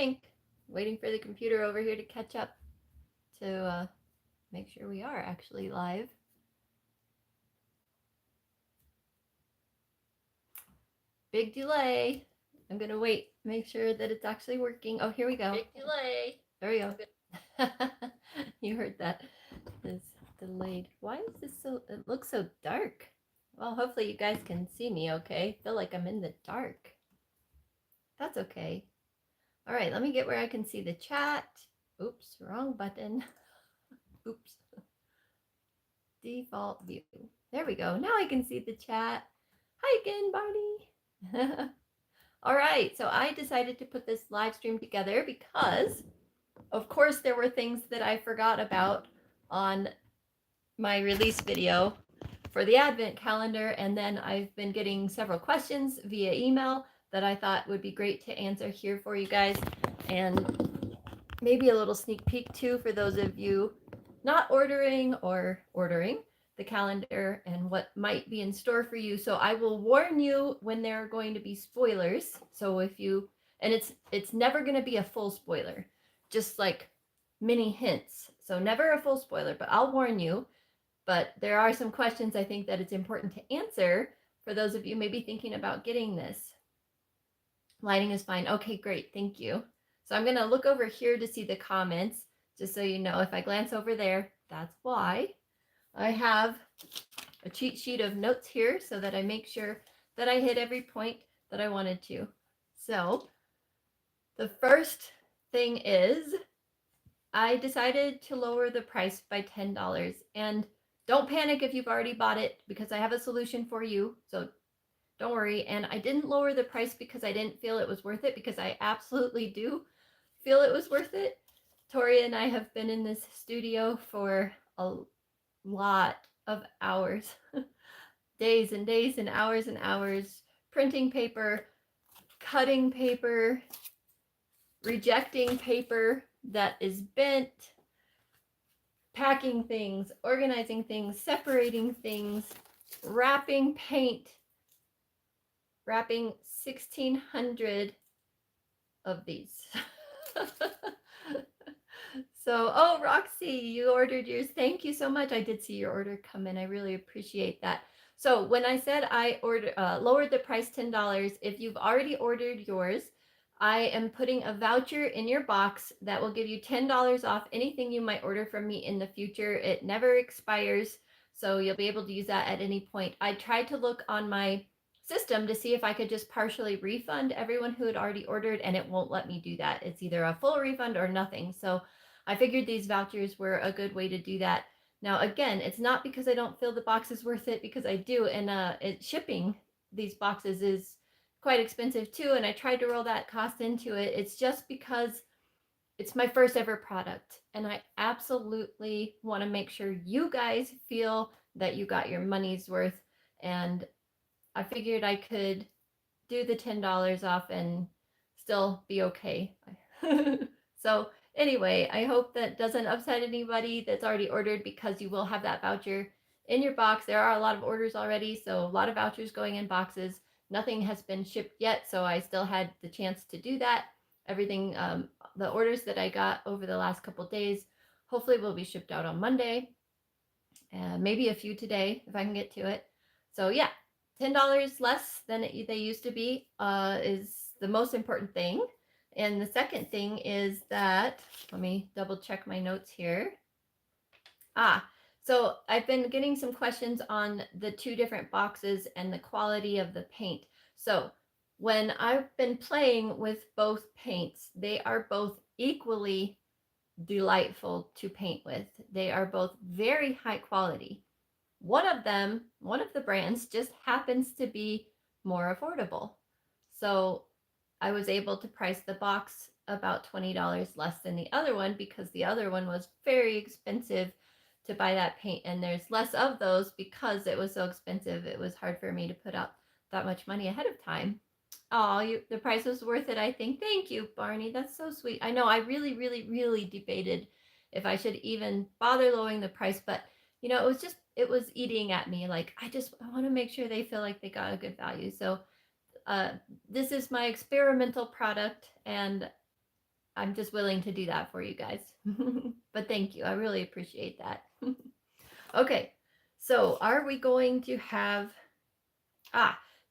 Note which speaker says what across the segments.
Speaker 1: think. Waiting for the computer over here to catch up to make sure we are actually live. Big delay. I'm gonna wait, make sure that it's actually working. Oh, here we go.
Speaker 2: Big delay.
Speaker 1: There we go. You heard that. It's delayed. Why is this so, it looks so dark? Well, hopefully you guys can see me okay. I feel like I'm in the dark. That's okay. All right, let me get where I can see the chat. Oops, wrong button. Oops. Default view. There we go. Now I can see the chat. Hi again, Barney. All right, so I decided to put this live stream together because, of course, there were things that I forgot about on my release video for the Advent calendar, and then I've been getting several questions via email that I thought would be great to answer here for you guys, and maybe a little sneak peek too for those of you not ordering or ordering the calendar and what might be in store for you. So I will warn you when there are going to be spoilers. So if you, and it's never going to be a full spoiler, just like mini hints. So never a full spoiler, but I'll warn you. But there are some questions I think that it's important to answer for those of you maybe thinking about getting this. Lighting is fine. Okay, great. Thank you. So I'm going to look over here to see the comments, just so you know. If I glance over there, that's why. I have a cheat sheet of notes here so that I make sure that I hit every point that I wanted to. So the first thing is I decided to lower the price by $10. And don't panic if you've already bought it, because I have a solution for you. So don't worry. And I didn't lower the price because I didn't feel it was worth it, because I absolutely do feel it was worth it. Tori and I have been in this studio for a lot of hours, days and days and hours, printing paper, cutting paper, rejecting paper that is bent, packing things, organizing things, separating things, wrapping paint, wrapping 1,600 of these. So, oh, Roxy, you ordered yours. Thank you so much. I did see your order come in. I really appreciate that. So when I said I lowered the price $10, if you've already ordered yours, I am putting a voucher in your box that will give you $10 off anything you might order from me in the future. It never expires, so you'll be able to use that at any point. I tried to look on my system to see if I could just partially refund everyone who had already ordered, and it won't let me do that. It's either a full refund or nothing. So I figured these vouchers were a good way to do that. Now, again, it's not because I don't feel the box is worth it, because I do. And shipping these boxes is quite expensive too. And I tried to roll that cost into it. It's just because it's my first ever product. And I absolutely want to make sure you guys feel that you got your money's worth. And I figured I could do the $10 off and still be okay. So anyway, I hope that doesn't upset anybody that's already ordered, because you will have that voucher in your box. There are a lot of orders already, so a lot of vouchers going in boxes. Nothing has been shipped yet, so I still had the chance to do that. Everything, the orders that I got over the last couple days, hopefully will be shipped out on Monday. Maybe a few today if I can get to it. So yeah, $10 less than they used to be is the most important thing. And the second thing is that, let me double check my notes here. So I've been getting some questions on the two different boxes and the quality of the paint. So when I've been playing with both paints, they are both equally delightful to paint with. They are both very high quality. One of the brands just happens to be more affordable. So I was able to price the box about $20 less than the other one, because the other one was very expensive to buy that paint, and there's less of those because it was so expensive. It was hard for me to put out that much money ahead of time. Oh, the price was worth it, I think. Thank you, Barney. That's so sweet. I know I really, really, really debated if I should even bother lowering the price, but it was eating at me. Like, I want to make sure they feel like they got a good value. So this is my experimental product, and I'm just willing to do that for you guys. But thank you. I really appreciate that. Okay, so are we going to have,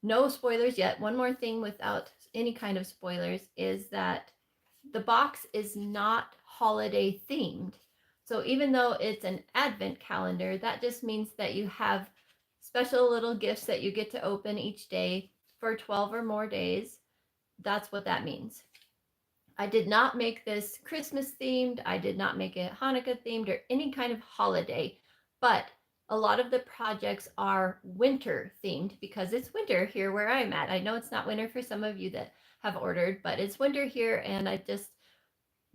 Speaker 1: no spoilers yet. One more thing without any kind of spoilers is that the box is not holiday themed. So even though it's an advent calendar, that just means that you have special little gifts that you get to open each day for 12 or more days. That's what that means. I did not make this Christmas themed. I did not make it Hanukkah themed or any kind of holiday, but a lot of the projects are winter themed because it's winter here where I'm at. I know it's not winter for some of you that have ordered, but it's winter here, and I just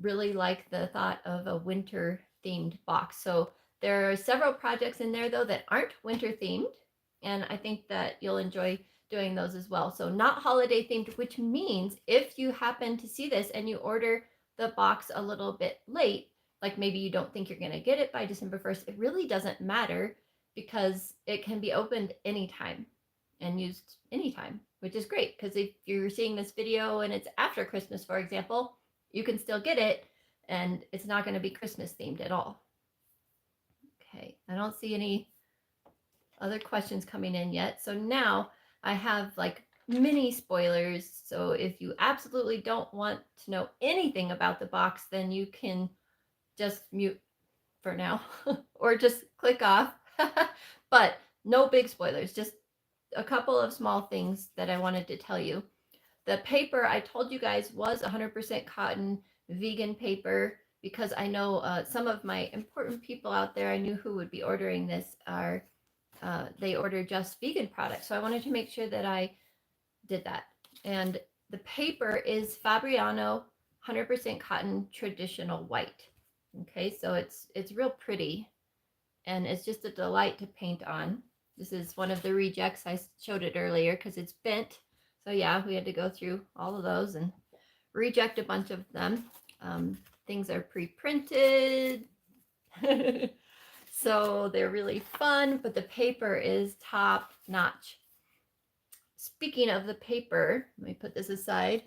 Speaker 1: really like the thought of a winter themed box. So there are several projects in there though that aren't winter themed, and I think that you'll enjoy doing those as well. So not holiday themed, which means if you happen to see this and you order the box a little bit late, like maybe you don't think you're going to get it by December 1st, it really doesn't matter because it can be opened anytime and used anytime, which is great because if you're seeing this video and it's after Christmas, for example, you can still get it and it's not going to be Christmas themed at all. Okay, I don't see any other questions coming in yet. So now I have like mini spoilers. So if you absolutely don't want to know anything about the box, then you can just mute for now or just click off. But no big spoilers, just a couple of small things that I wanted to tell you. The paper I told you guys was 100% cotton vegan paper because I know some of my important people out there I knew who would be ordering this are they order just vegan products. So I wanted to make sure that I did that. And the paper is Fabriano 100% cotton traditional white. Okay, so it's real pretty and it's just a delight to paint on. This is one of the rejects. I showed it earlier because it's bent. So yeah, we had to go through all of those and reject a bunch of them. Things are pre-printed. So they're really fun, but the paper is top notch. Speaking of the paper, let me put this aside.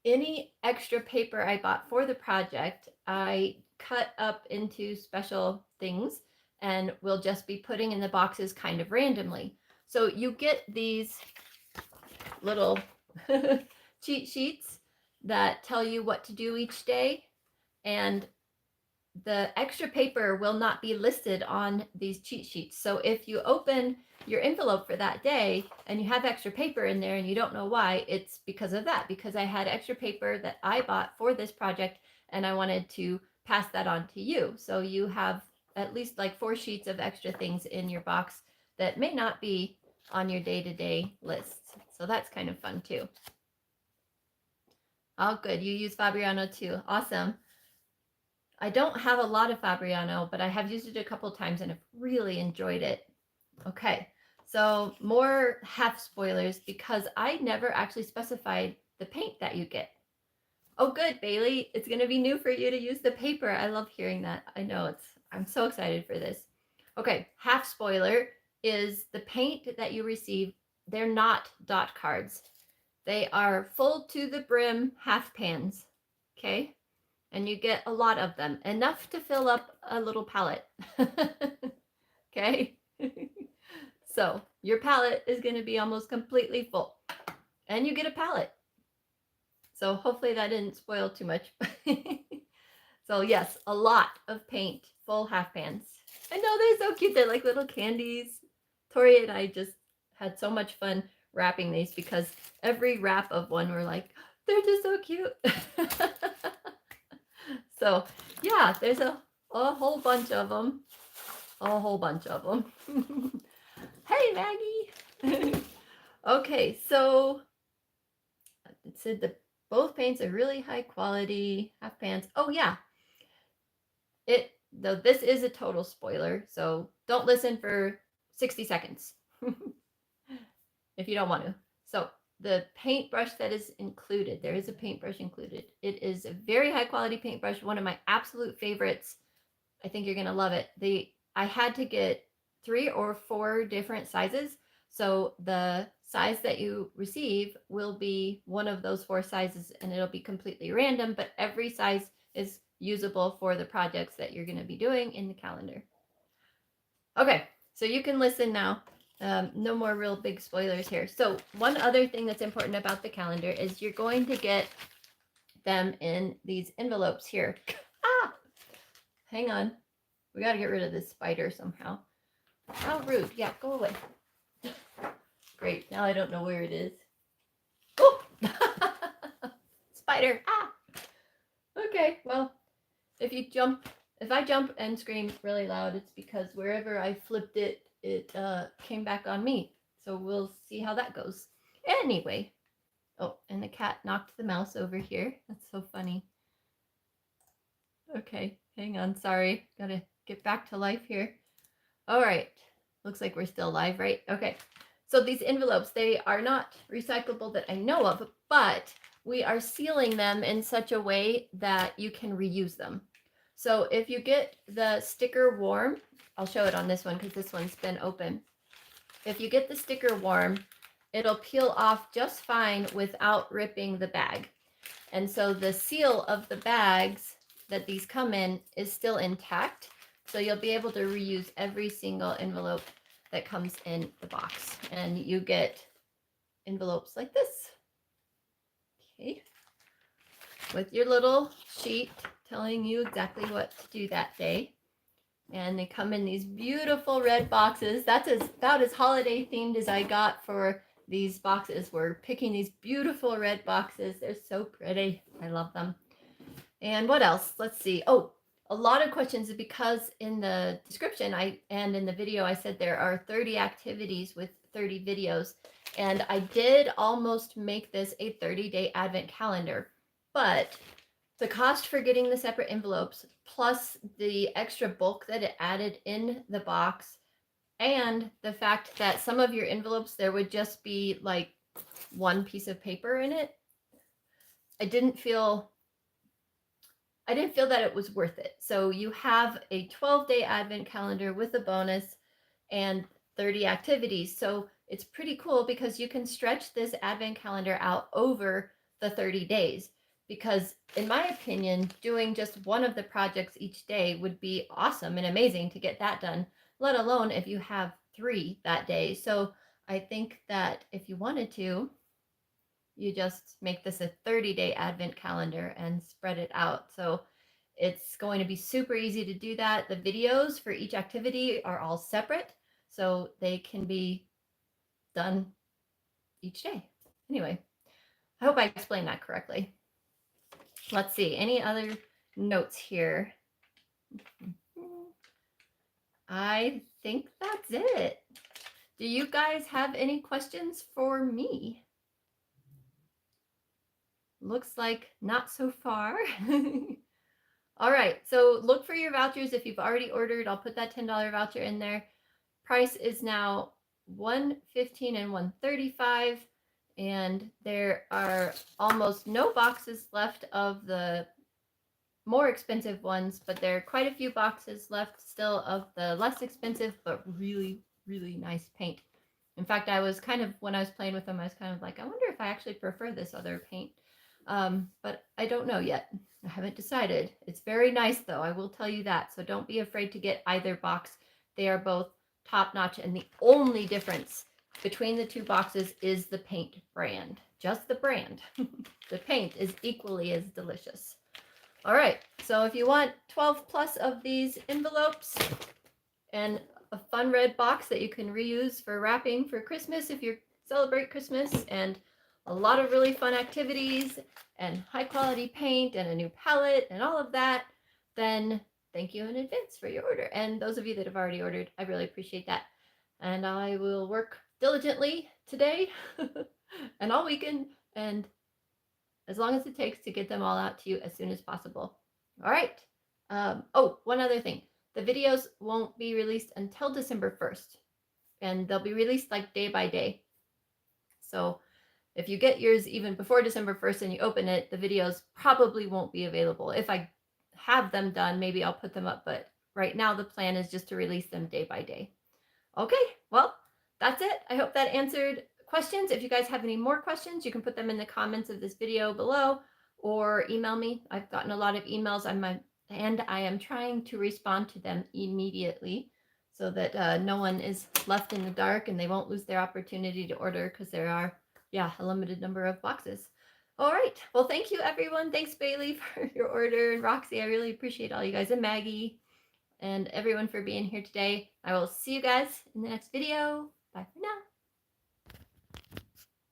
Speaker 1: Any extra paper I bought for the project, I cut up into special things and we'll just be putting in the boxes kind of randomly. So you get these little cheat sheets that tell you what to do each day, and the extra paper will not be listed on these cheat sheets. So if you open your envelope for that day and you have extra paper in there and you don't know why, it's because of that, because I had extra paper that I bought for this project and I wanted to pass that on to you. So you have at least like 4 sheets of extra things in your box that may not be on your day-to-day list. So that's kind of fun too. Oh, good. You use Fabriano too. Awesome. I don't have a lot of Fabriano, but I have used it a couple times and I've really enjoyed it. Okay, so more half spoilers because I never actually specified the paint that you get. Oh, good, Bailey. It's going to be new for you to use the paper. I love hearing that. I know I'm so excited for this. Okay, half spoiler is the paint that you receive. They're not dot cards. They are full to the brim half pans. Okay. And you get a lot of them, enough to fill up a little palette. Okay? So your palette is going to be almost completely full. And you get a palette. So hopefully that didn't spoil too much. So yes, a lot of paint, full half pans. I know they're so cute. They're like little candies. Tori and I just had so much fun wrapping these because every wrap of one we're like, they're just so cute. So yeah, there's a whole bunch of them. A whole bunch of them. Hey, Maggie. Okay, so it said that both paints are really high quality half pans. Oh yeah. Though this is a total spoiler, so don't listen for 60 seconds if you don't want to. So the paintbrush that is included, there is a paintbrush included. It is a very high quality paintbrush, one of my absolute favorites. I think you're going to love it. I had to get 3 or 4 different sizes. So the size that you receive will be one of those 4 sizes, and it'll be completely random, but every size is usable for the projects that you're going to be doing in the calendar. Okay, so you can listen now. No more real big spoilers here. So one other thing that's important about the calendar is you're going to get them in these envelopes here. Ah, hang on. We got to get rid of this spider somehow. How rude. Yeah, go away. Great. Now I don't know where it is. Oh, spider. Ah. Okay, well, if I jump and scream really loud, it's because wherever I flipped it, it came back on me. So we'll see how that goes. Anyway. Oh, and the cat knocked the mouse over here. That's so funny. Okay, hang on. Sorry. Gotta get back to life here. All right. Looks like we're still live, right? Okay. So these envelopes, they are not recyclable that I know of, but we are sealing them in such a way that you can reuse them. So if you get the sticker warm, I'll show it on this one because this one's been open. If you get the sticker warm, it'll peel off just fine without ripping the bag. And so the seal of the bags that these come in is still intact. So you'll be able to reuse every single envelope that comes in the box. And you get envelopes like this. Okay. With your little sheet telling you exactly what to do that day. And they come in these beautiful red boxes. That's about as holiday themed as I got for these boxes. We're picking these beautiful red boxes. They're so pretty. I love them. And what else? Let's see. Oh, a lot of questions because in the description and in the video I said there are 30 activities with 30 videos. And I did almost make this a 30-day advent calendar. But the cost for getting the separate envelopes, plus the extra bulk that it added in the box, and the fact that some of your envelopes, there would just be like one piece of paper in it, I didn't feel that it was worth it. So you have a 12-day advent calendar with a bonus and 30 activities. So it's pretty cool because you can stretch this advent calendar out over the 30 days. Because in my opinion, doing just one of the projects each day would be awesome and amazing to get that done, let alone if you have 3 that day. So I think that if you wanted to, you just make this a 30-day advent calendar and spread it out. So it's going to be super easy to do that. The videos for each activity are all separate, so they can be done each day. Anyway, I hope I explained that correctly. Let's see, any other notes here? I think that's it. Do you guys have any questions for me? Looks like not so far. All right, so look for your vouchers. If you've already ordered, I'll put that $10 voucher in there. Price is now $115 and $135, and there are almost no boxes left of the more expensive ones, but there are quite a few boxes left still of the less expensive but really, really nice paint. In fact, I was kind of, when I was playing with them, I was kind of like, I wonder if I actually prefer this other paint. But I don't know yet. I haven't decided. It's very nice though, I will tell you that. So don't be afraid to get either box. They are both top notch, and the only difference between the 2 boxes is the paint brand. Just the brand. The paint is equally as delicious. All right, so if you want 12 plus of these envelopes and a fun red box that you can reuse for wrapping for Christmas if you celebrate Christmas, and a lot of really fun activities and high quality paint and a new palette and all of that, then thank you in advance for your order. And those of you that have already ordered, I really appreciate that. And I will work diligently today and all weekend, and as long as it takes to get them all out to you as soon as possible. All right. Oh, one other thing. The videos won't be released until December 1st, and they'll be released like day by day. So if you get yours even before December 1st and you open it, the videos probably won't be available. If I have them done, maybe I'll put them up, but right now the plan is just to release them day by day. Okay, well, that's it. I hope that answered questions. If you guys have any more questions, you can put them in the comments of this video below or email me. I've gotten a lot of emails and I am trying to respond to them immediately so that no one is left in the dark and they won't lose their opportunity to order because there are, yeah, a limited number of boxes. All right. Well, thank you, everyone. Thanks, Bailey, for your order. And Roxy, I really appreciate all you guys. And Maggie and everyone for being here today. I will see you guys in the next video. Bye for now.